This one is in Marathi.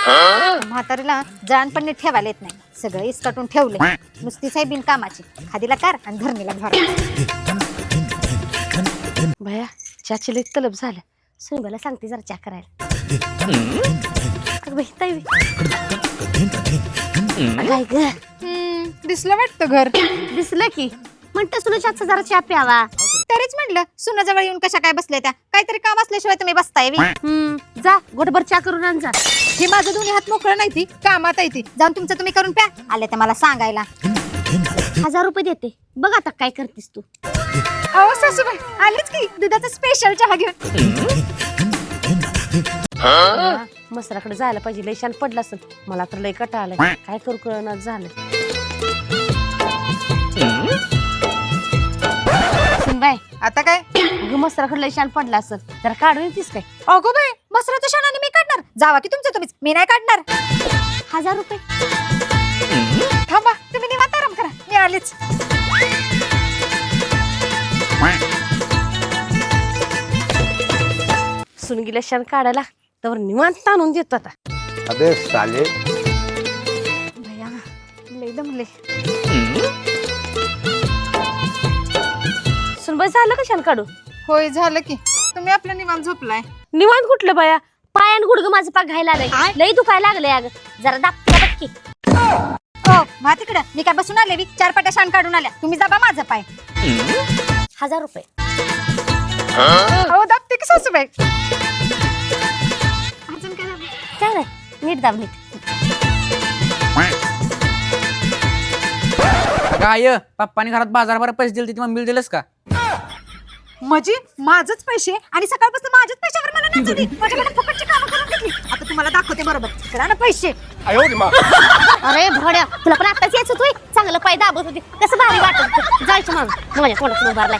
म्हातारीला जळणपणी ठेवायला येत नाही, सगळं इसकटून ठेवले. नुसतीच आहे बिनकामाची, खादीला कार आणि धरणीला भर. भया चाची लई तलब झालं, सुनबाला सांगते जरा चा करायला. काय ग दिसलं वाटतं घर. दिसलं की म्हणतं सुना चाचा जरा चा प्यावा. तरीच म्हटलं सुनाजवळ येऊन कशा काय बसल्या त्या, काहीतरी काम असल्याशिवाय तुम्ही बसताय. जा गोटभर चा करून आण जा. हे माझं दोन्ही हात मोकळं नाही ती, कामात आहे ती. जाऊन तुमचं तुम्ही करून प्या. आले तर मला सांगायला. 1000 रुपये देते, बघ आता काय करतीस तू. अहो सासूबाई आलीच की दुधाचा स्पेशल चहा घेऊन. मसराकडे जायला पाहिजे, लय शान पडला असेल. मला तर लय कटा आलाय, काय करू कळणार झालं. सुनबाई आता काय? मसराकडे लय शान पडला असेल, जरा काढून येतीस काय. अगो बाई मसराच्या शानाने मी काढणार. जावा की तुमचं तुम्हीच, मी नाही काढणार. 1000 रुपये थांबा तुम्ही निवांत आराम करा, मी आलेच. सुनगीला शान काढायला तर निवांत आणून देतो आता. अबे साले, भैया लय दमले. सुनबाई झालं का शान काढू. होय झालं की, तुम्ही आपलं निवांत झोपलाय. निवांत कुठलं बाया, पायान गुडग माझं पाक घायला आलंय, लई दुखायला लागलंय. अगं जरा दाबते बघ की. हो मा तिकडं, मी काय बसून आले 4 पाट्या शान काढून आल्या. तुम्ही दाबा माझं पाय. 1000 रुपये हो दाबते की सासूबाई. अजून काय झालं? चांगलंय, नीट दाब नीट. काय पप्पानी घरात बाजारभर पैसे दिले, ती मम्मीला दिलंस का? म्हणजे माझच पैसे आणि सकाळपासून माझ्याच पैशावर मला नाचवली. माझ्याकडे फुकटची कामं करून घेतली. आता तुम्हाला दाखवते बरोबर. करा ना पैसे. अरे भड्या, तुला पण आताच यायचं होय. चांगलं पाय दाबत होती, कसं भारी वाटत. जायचं मग माझ्या कोणाकडून उभारलाय.